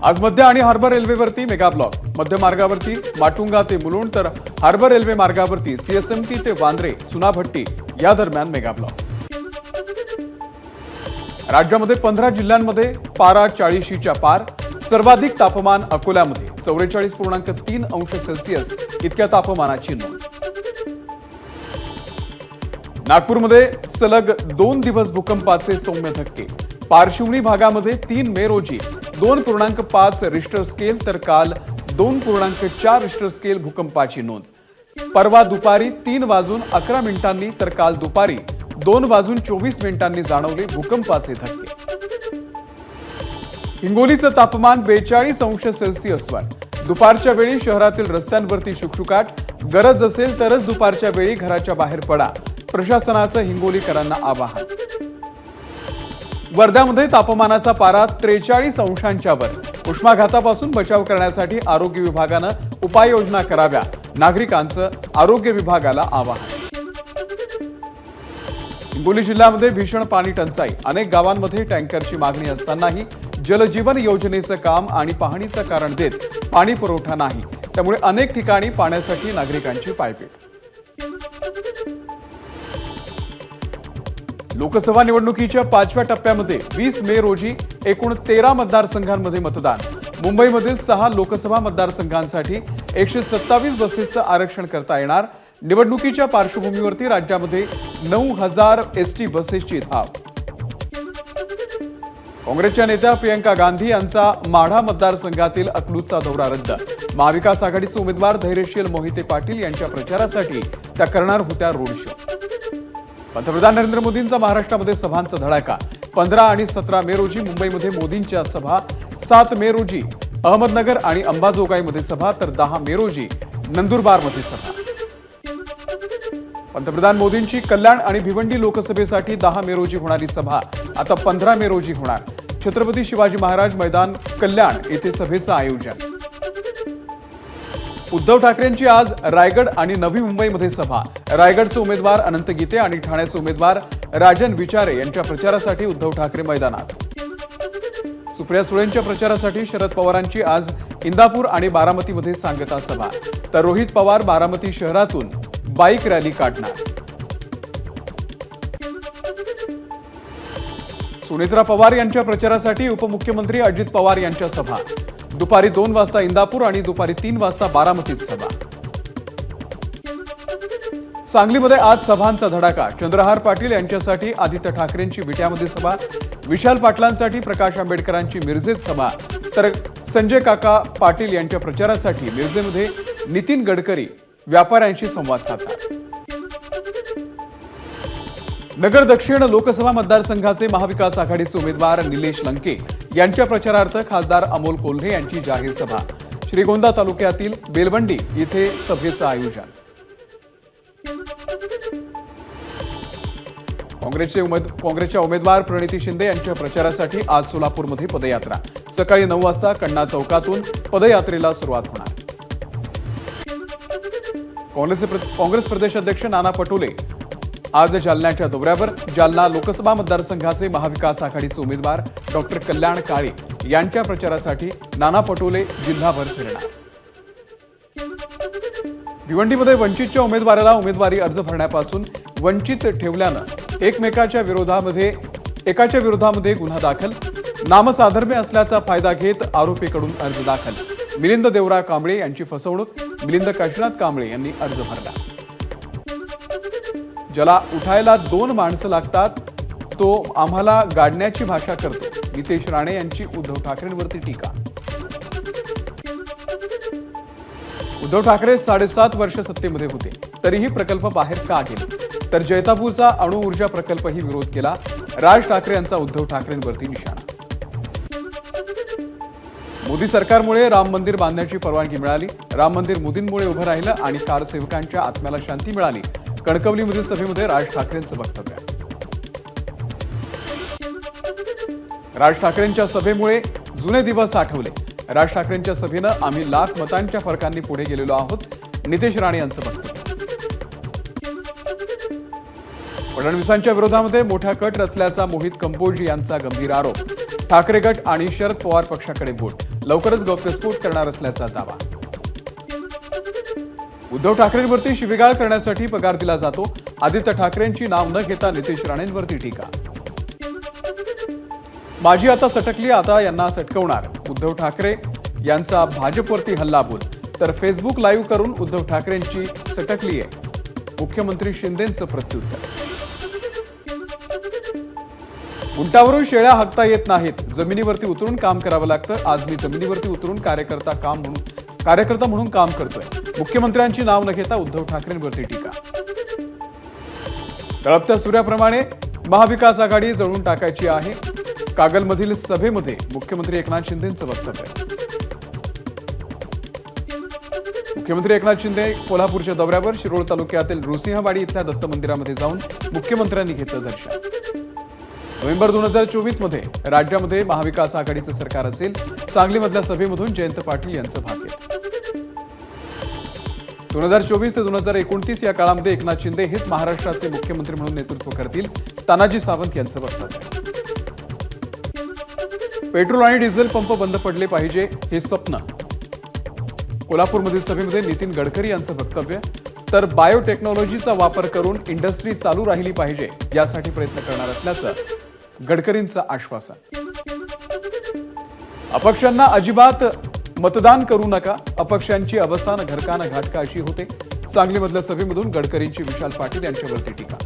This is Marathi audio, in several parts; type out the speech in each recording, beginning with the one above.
आज मध्य आणि हार्बर रेल्वेवरती मेगा ब्लॉक। मध्य मार्गावरती माटुंगा ते मुलुंड तर हार्बर रेल्वे मार्गावरती सीएसएमटी ते वांद्रे चुनाभट्टी या दरम्यान मेगा ब्लॉक। राज्यामध्ये 15 जिल्ह्यांमध्ये पारा 40च्या पार। सर्वाधिक तापमान अकोल्यामध्ये 44.3 अंश सेल्सिअस इतक्या तापमानाची नोंद। नागपूरमध्ये सलग 2 दिवस भूकंपाचे सौम्य धक्के। पारशिवनी भागामध्ये 3 मे रोजी 2.5 रिश्टर स्केल तर काल 2.4 रिश्टर स्केल भूकंपाची नोंद। परवा दुपारी 3:11 तर काल दुपारी 2:24 जाणवले भूकंपाचे धक्के। हिंगोलीचं तापमान 42 अंश सेल्सिअसवर। दुपारच्या वेळी शहरातील रस्त्यांवरती शुकशुकाट। गरज असेल तरच दुपारच्या वेळी घराच्या बाहेर पडा, प्रशासनाचं हिंगोलीकरांना आवाहन। वर्ध्यामध्ये तापमानाचा पारा 43 अंशांच्या वर। उष्माघातापासून बचाव करण्यासाठी आरोग्य विभागानं उपाययोजना कराव्या, नागरिकांचं आरोग्य विभागाला आवाहन। हिंगोली जिल्ह्यामध्ये भीषण पाणी टंचाई। अनेक गावांमध्ये टँकरची मागणी असतानाही जलजीवन योजनेचं काम आणि पाहणीचं कारण देत पाणी पुरवठा नाही, त्यामुळे अनेक ठिकाणी पाण्यासाठी नागरिकांची पायपीट। लोकसभा निवडणुकीच्या 5व्या टप्प्यामध्ये 20 मे रोजी एकूण 13 मतदारसंघांमध्ये मतदान। मुंबईमधील 6 लोकसभा मतदारसंघांसाठी 127 बसेसचं आरक्षण करता येणार। निवडणुकीच्या पार्श्वभूमीवरती राज्यामध्ये 9000 एसटी बसेसची धाव। काँग्रेसच्या नेत्या प्रियंका गांधी यांचा माढा मतदारसंघातील अकलूजचा दौरा रद्द। महाविकास आघाडीचे उमेदवार धैर्यशील मोहिते पाटील यांच्या प्रचारासाठी त्या करणार होत्या रोड शो। पंतप्रधान नरेंद्र मोदींचा महाराष्ट्रामध्ये सभांचा धडाका। 15 आणि 17 मे रोजी मुंबईमध्ये मोदींच्या सभा। 7 मे रोजी अहमदनगर आणि अंबाजोगाईमध्ये सभा तर 10 मे रोजी नंदुरबारमध्ये सभा। पंतप्रधान मोदींची कल्याण आणि भिवंडी लोकसभेसाठी 10 मे रोजी होणारी सभा आता 15 मे रोजी होणार। छत्रपती शिवाजी महाराज मैदान कल्याण येथे सभेचं आयोजन। उद्धव ठाकरेंची आज रायगड आणि नवी मुंबईमध्ये सभा। रायगडचे उमेदवार अनंत गीते आणि ठाण्याचे उमेदवार राजन विचारे यांच्या प्रचारासाठी उद्धव ठाकरे मैदानात। सुप्रिया सुळेंच्या प्रचारासाठी शरद पवारांची आज इंदापूर आणि बारामतीमध्ये सांगता सभा तर रोहित पवार बारामती शहरातून बाईक रॅली काढणार। सुनेत्रा पवार यांच्या प्रचारासाठी उपमुख्यमंत्री अजित पवार यांच्या सभा। दुपारी 2 वाजता इंदापूर आणि दुपारी 3 वाजता बारामतीत सभा। सांगलीमध्ये आज सभांचा धडाका। चंद्रहार पाटील यांच्यासाठी आदित्य ठाकरेंची विट्यामध्ये सभा। विशाल पाटलांसाठी प्रकाश आंबेडकरांची मिरजेत सभा तर संजय काका पाटील यांच्या प्रचारासाठी मिरजेमध्ये नितीन गडकरी व्यापाऱ्यांशी संवाद साधणार। नगर दक्षिण लोकसभा मतदारसंघाचे महाविकास आघाडीचे उमेदवार निलेश लंके यांच्या प्रचारार्थ खासदार अमोल कोल्हे यांची जाहीर सभा। श्रीगोंदा तालुक्यातील बेलवंडी येथे सभेचं आयोजन। काँग्रेसच्या उमेदवार प्रणिती शिंदे यांच्या प्रचारासाठी आज सोलापूरमध्ये पदयात्रा। सकाळी 9 वाजता कण्णा चौकातून पदयात्रेला सुरुवात होणार। काँग्रेस प्रदेश अध्यक्ष नाना पटोले आज जालन्याच्या दौऱ्यावर। जालना लोकसभा मतदारसंघाचे महाविकास आघाडीचे उमेदवार डॉक्टर कल्याण काळे यांच्या प्रचारासाठी नाना पटोले जिल्हाभर फिरणार। भिवंडीमध्ये वंचितच्या उमेदवाराला उमेदवारी अर्ज भरण्यापासून वंचित ठेवल्यानं एकाच्या विरोधामध्ये गुन्हा दाखल। नामसाधर्म्य असल्याचा फायदा घेत आरोपीकडून अर्ज दाखल। मिलिंद देवरा कांबळे यांची फसवणूक। मिलिंद काशीनाथ कांबळे यांनी अर्ज भरला। ज्याला उठायला 2 माणसं लागतात तो आम्हाला गाडण्याची भाषा करतो, नितेश राणे यांची उद्धव ठाकरेंवरती टीका। उद्धव ठाकरे 7.5 वर्ष सत्तेमध्ये होते तरीही प्रकल्प बाहेर का गेले तर जैतापूरचा अणु ऊर्जा प्रकल्पही विरोध केला। राज ठाकरे यांचा उद्धव ठाकरेंवरती निशाणा। मोदी सरकारमुळे राम मंदिर बांधण्याची परवानगी मिळाली। राम मंदिर मोदींमुळे उभं राहिलं आणि कारसेवकांच्या आत्म्याला शांती मिळाली। कणकवलीमधील सभेमध्ये राज ठाकरेंचं वक्तव्य। राज ठाकरेंच्या सभेमुळे जुने दिवस आठवले। राज ठाकरेंच्या सभेनं आम्ही लाख मतांच्या फरकांनी पुढे गेलेलो आहोत, नितेश राणे यांचं वक्तव्य। फडणवीसांच्या विरोधामध्ये मोठा कट रचल्याचा मोहित कंबोजी यांचा गंभीर आरोप। ठाकरे गट आणि शरद पवार पक्षाकडे बोट, लवकरच गौप्यस्फोट करणार असल्याचा दावा. उद्धव ठाकरेंवरती शिवीगाळ करण्यासाठी पगार दिला जातो, आदित्य ठाकरेंची नाव न घेता नितेश राणेंवरती टीका. माझी आता सटकली, आता यांना सटकवणार, उद्धव ठाकरे यांचा भाजपवरती हल्लाबोल. तर फेसबुक लाईव्ह करून उद्धव ठाकरेंची सटकली आहे, मुख्यमंत्री शिंदेंचं प्रत्युत्तर. उंटावरून शेळ्या हाकता येत नाहीत, जमिनीवरती उतरून काम करावं लागतं. आज मी जमिनीवरती उतरून कार्यकर्ता म्हणून काम करतोय. मुख्यमंत्र्यांची नाव न घेता उद्धव ठाकरेंवरती टीका. तळपत्या सूर्याप्रमाणे महाविकास आघाडी जळून टाकायची आहे, कागलमधील सभेमध्ये मुख्यमंत्री एकनाथ शिंदेंचं वक्तव्य. मुख्यमंत्री एकनाथ शिंदे कोल्हापूरच्या दौऱ्यावर. शिरोळ तालुक्यातील नृसिंहवाडी इथल्या दत्त मंदिरामध्ये जाऊन मुख्यमंत्र्यांनी घेतलं दर्शन. नोव्हेंबर 2024 मध्ये राज्यामध्ये महाविकास आघाडीचं सरकार असेल. सांगलीमधल्या सभेमधून जयंत पाटील यांचं भाग्य. 2024 ते 2029 या काळामध्ये एकनाथ शिंदे हेच महाराष्ट्राचे मुख्यमंत्री म्हणून नेतृत्व करतील, तानाजी सावंत यांचं वक्तव्य. पेट्रोल आणि डिझेल पंप बंद पडले पाहिजे हे स्वप्न, कोल्हापूरमधील सभेमध्ये नितीन गडकरी यांचं वक्तव्य. तर बायोटेक्नॉलॉजीचा वापर करून इंडस्ट्री चालू राहिली पाहिजे, यासाठी प्रयत्न करणार असल्याचं गडकरींचं आश्वासन. अपक्षांना अजिबात मतदान करू नका, अपक्षांची अवस्था न घरका न घाटका अशी होते. सांगलीमधल्या सभेमधून गडकरींची विशाल पाटील यांच्यावरती टीका.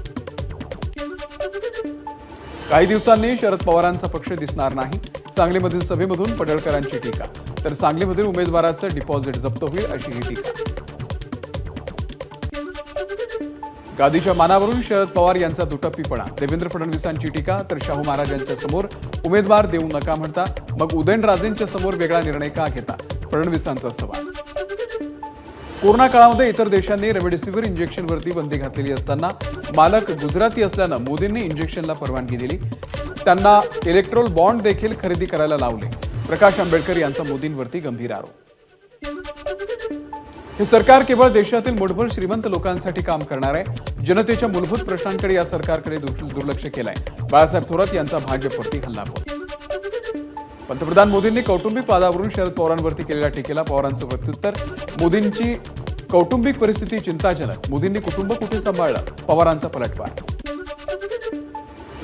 काही दिवसांनी शरद पवारांचा पक्ष दिसणार नाही, सांगलीमधील सभेमधून पडळकरांची टीका. तर सांगलीमधील उमेदवाराचं डिपॉझिट जप्त होईल अशी ही टीका. गादीच्या मानावरून शरद पवार यांचा दुटप्पीपणा, देवेंद्र फडणवीसांची टीका. तर शाहू महाराजांच्या समोर उमेदवार देऊ नका म्हणता, मग उदयनराजेंच्या समोर वेगळा निर्णय का घेता, फडणवीसांचा सवाल. कोरोना काळामध्ये इतर देशांनी रेमडेसिवीर इंजेक्शनवरती बंदी घातलेली असताना मालक गुजराती असल्यानं मोदींनी इंजेक्शनला परवानगी दिली. त्यांना इलेक्ट्रोल बॉन्ड देखील खरेदी करायला लावले. प्रकाश आंबेडकर यांचा मोदींवरती गंभीर आरोप. हे सरकार केवळ देशातील मुठभर श्रीमंत लोकांसाठी काम करणार आहे, जनतेच्या मूलभूत प्रश्नांकडे या सरकारकडे दुर्लक्ष केलंय. बाळासाहेब थोरात यांचा भाजपवरती हल्लाबोल. पंतप्रधान मोदींनी कौटुंबिक वादावरून शरद पवारांवरती केलेल्या टीकेला पवारांचं प्रत्युत्तर. मोदींची कौटुंबिक परिस्थिती चिंताजनक, मोदींनी कुटुंब कुठे सांभाळलं, पवारांचा पलटवार.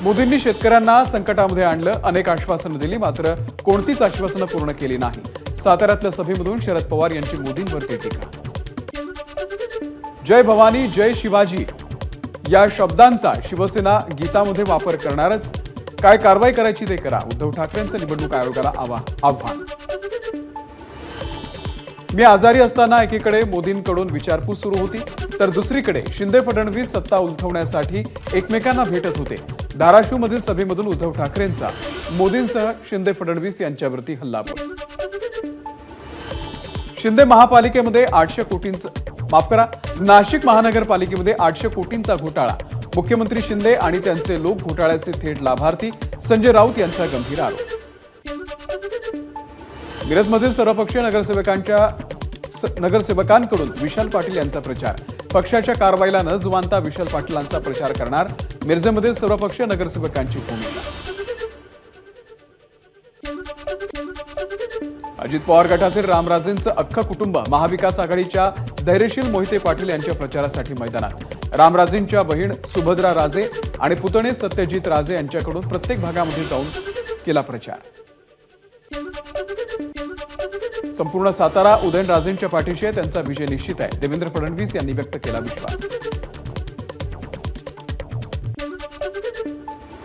मोदींनी शेतकऱ्यांना संकटामध्ये आणलं, अनेक आश्वासनं दिली, मात्र कोणतीच आश्वासनं पूर्ण केली नाही. साताऱ्यातल्या सभेमधून शरद पवार यांची मोदींवरती टीका. जय भवानी जय शिवाजी या शब्दांचा शिवसेना गीतामध्ये वापर करणारच, काय कारवाई करायची ते करा, उद्धव ठाकरेंचं निवडणूक आयोगाला आव्हान. मी आजारी असताना एकीकडे मोदींकडून विचारपूस सुरू होती, तर दुसरीकडे शिंदे फडणवीस सत्ता उलथवण्यासाठी एकमेकांना भेटत होते. धाराशिवमधील सभेमधून उद्धव ठाकरेंचा मोदींसह शिंदे फडणवीस यांच्यावरती हल्लाबोल. शिंदे महापालिकेमध्ये 800 कोटींचा, माफ करा, नाशिक महानगरपालिकेमध्ये 800 कोटींचा घोटाळा. मुख्यमंत्री शिंदे आणि त्यांचे लोक घोटाळ्याचे थेट लाभार्थी, संजय राऊत यांचा गंभीर आरोप. मिरजमधील सर्वपक्षीय नगरसेवकांकडून विशाल पाटील यांचा प्रचार. पक्षाच्या कारवाईला न जुमानता विशाल पाटीलांचा प्रचार करणार, मिरजेमधील सर्वपक्षीय नगरसेवकांची भूमिका. अजित पवार गटातील रामराजेंचं अख्खं कुटुंब महाविकास आघाडीच्या धैर्यशील मोहिते पाटील यांच्या प्रचारासाठी मैदानात. रामराजेंच्या बहीण सुभद्रा राजे आणि पुतणे सत्यजित राजे यांच्याकडून प्रत्येक भागामध्ये जाऊन केला प्रचार. संपूर्ण सातारा उदयनराजेंच्या पाठीशी आहे, त्यांचा विजय निश्चित आहे, देवेंद्र फडणवीस यांनी व्यक्त केला विश्वास.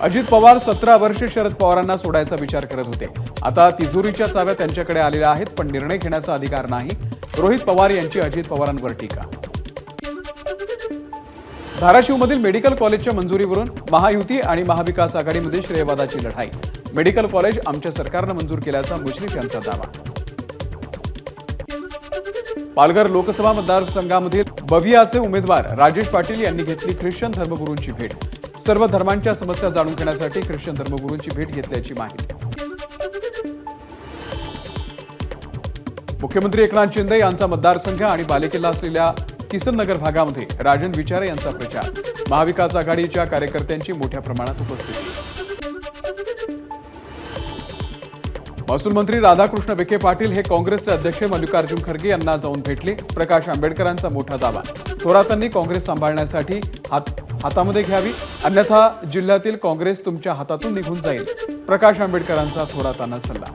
अजित पवार 17 वर्षे शरद पवारांना सोडायचा विचार करत होते. आता तिजोरीच्या चाव्या त्यांच्याकडे आलेल्या आहेत, पण निर्णय घेण्याचा अधिकार नाही. रोहित पवार यांची अजित पवारांवर टीका. धाराशिवमधील मेडिकल कॉलेजच्या मंजुरीवरून महायुती आणि महाविकास आघाडीमध्ये श्रेयवादाची लढाई. मेडिकल कॉलेज आमच्या सरकारनं मंजूर केल्याचा मुश्रीफ यांचा दावा. पालघर लोकसभा मतदारसंघामधील बवियाचे उमेदवार राजेश पाटील यांनी घेतली ख्रिश्चन धर्मगुरूंची भेट. सर्व धर्मांच्या समस्या जाणून घेण्यासाठी ख्रिश्चन धर्मगुरूंची भेट घेतल्याची माहिती. मुख्यमंत्री एकनाथ शिंदे यांचा मतदारसंघ आणि बालेकिल्ला असलेल्या किसननगर भागामध्ये राजन विचारे यांचा प्रचार. महाविकास आघाडीच्या कार्यकर्त्यांची मोठ्या प्रमाणात उपस्थिती. महसूल मंत्री राधाकृष्ण विखे पाटील हे काँग्रेसचे अध्यक्ष मल्लिकार्जुन खरगे यांना जाऊन भेटले. प्रकाश आंबेडकरांचा मोठा दावा, थोरातांनी काँग्रेस सांभाळण्यासाठी हातामध्ये घ्यावी, अन्यथा जिल्ह्यातील काँग्रेस तुमच्या हातातून निघून जाईल. प्रकाश आंबेडकरांचा थोरातांना सल्ला.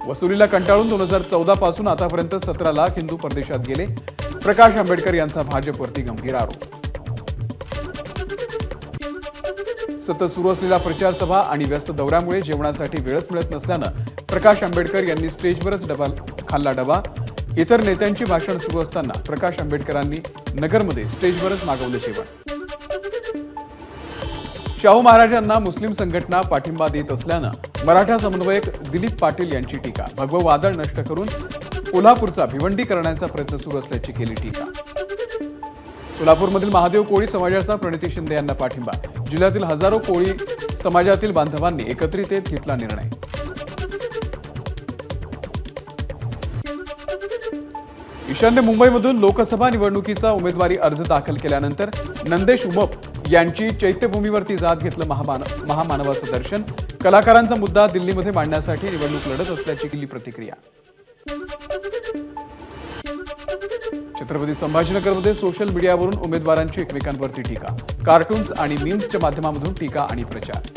वसुलीला कंटाळून 2014 पासून आतापर्यंत 17 लाख हिंदू परदेशात गेले. प्रकाश आंबेडकर यांचा भाजपवरती गंभीर आरोप. सतत सुरू असलेल्या प्रचार सभा आणि व्यस्त दौऱ्यामुळे जेवणासाठी वेळच मिळत नसल्यानं प्रकाश आंबेडकर यांनी स्टेजवरच खाल्ला डबा. इतर नेत्यांची भाषण सुरू असताना प्रकाश आंबेडकरांनी नगरमध्ये स्टेजवरच मागवलं जेवण. शाहू महाराजांना मुस्लिम संघटना पाठिंबा देत असल्यानं मराठा समन्वयक दिलीप पाटील यांची टीका. भगवं वादळ नष्ट करून कोल्हापूरचा भिवंडी करण्याचा प्रयत्न सुरू असल्याची केली टीका. सोलापूरमधील महादेव कोळी समाजाचा प्रणिती शिंदे यांना पाठिंबा. जिल्ह्यातील हजारो कोळी समाजातील बांधवांनी एकत्रित येत घेतला निर्णय. ईशान्य मुंबईमधून लोकसभा निवडणुकीचा उमेदवारी अर्ज दाखल केल्यानंतर नंदेश उमप यांची चैत्यभूमीवरती जात घेतलं महामानवाचं दर्शन. कलाकारांचा मुद्दा दिल्लीमध्ये मांडण्यासाठी निवडणूक लढत असल्याची केली प्रतिक्रिया. छत्रपती संभाजीनगरमध्ये सोशल मीडियावरून उमेदवारांची एकमेकांवरती टीका. कार्टून्स आणि मीम्सच्या माध्यमामधून टीका आणि प्रचार.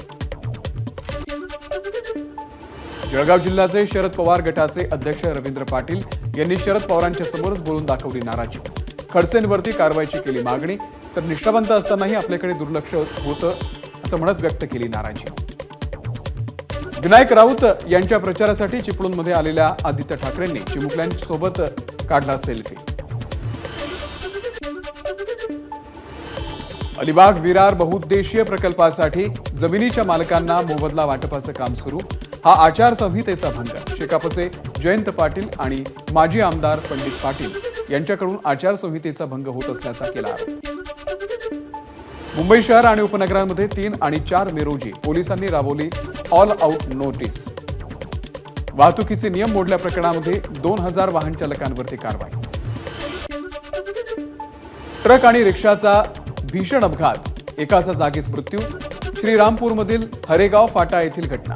जळगाव जिल्ह्याचे शरद पवार गटाचे अध्यक्ष रवींद्र पाटील यांनी शरद पवारांच्या समोरच बोलून दाखवली नाराजी. खडसेंवरती कारवाईची केली मागणी, तर निष्ठावंत असतानाही आपल्याकडे दुर्लक्ष होतं असं म्हणत व्यक्त केली नाराजी. विनायक राऊत यांच्या प्रचारासाठी चिपळूणमध्ये आलेल्या आदित्य ठाकरेंनी चिमुकल्यांसोबत काढला सेल्फी. अलिबाग विरार बहुउद्देशीय प्रकल्पासाठी जमिनीच्या मालकांना मोबदला वाटपाचं काम सुरू. हा आचारसंहितेचा भंग. शेकापचे जयंत पाटील आणि माजी आमदार पंडित पाटील यांच्याकडून आचारसंहितेचा भंग होत असल्याचा केला आरोप. मुंबई शहर आणि उपनगरांमध्ये 3 आणि 4 मे रोजी पोलिसांनी राबवली ऑल आउट नोटीस. वाहतुकीचे नियम मोडल्या प्रकरणामध्ये 2000 वाहन चालकांवरती कारवाई. ट्रक आणि रिक्षाचा भीषण अपघात, एकाचा जागीच मृत्यू. श्रीरामपूरमधील हरेगाव फाटा येथील घटना.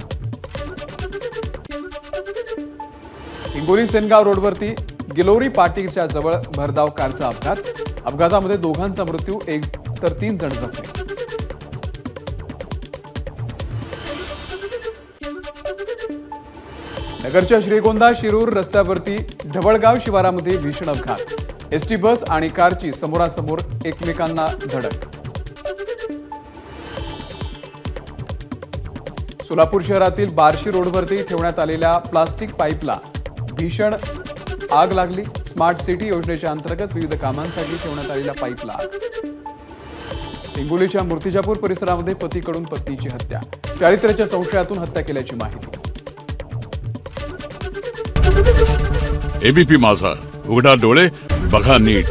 हिंगोली सेनगाव रोडवरती गिलोरी पाटीच्या जवळ भरधाव कारचा अपघात. अपघातामध्ये 2घांचा मृत्यू, तर 3 जण जखमी. नगरच्या श्रीगोंदा शिरूर रस्त्यावरती ढवळगाव शिवारामध्ये भीषण अपघात. एसटी बस आणि कारची समोरासमोर एकमेकांना धडक. सोलापूर शहरातील बार्शी रोडवरती ठेवण्यात आलेल्या प्लास्टिक पाईपला भीषण आग लागली. स्मार्ट सिटी योजनेच्या अंतर्गत विविध कामांसाठी ठेवण्यात आलेल्या पाईपला आग. हिंगोलीच्या मूर्तिजापूर परिसरामध्ये पतीकडून पत्नीची हत्या. चारित्र्याच्या संशयातून हत्या केल्याची माहिती. एबीपी माझा, उघडा डोळे बघा नीट.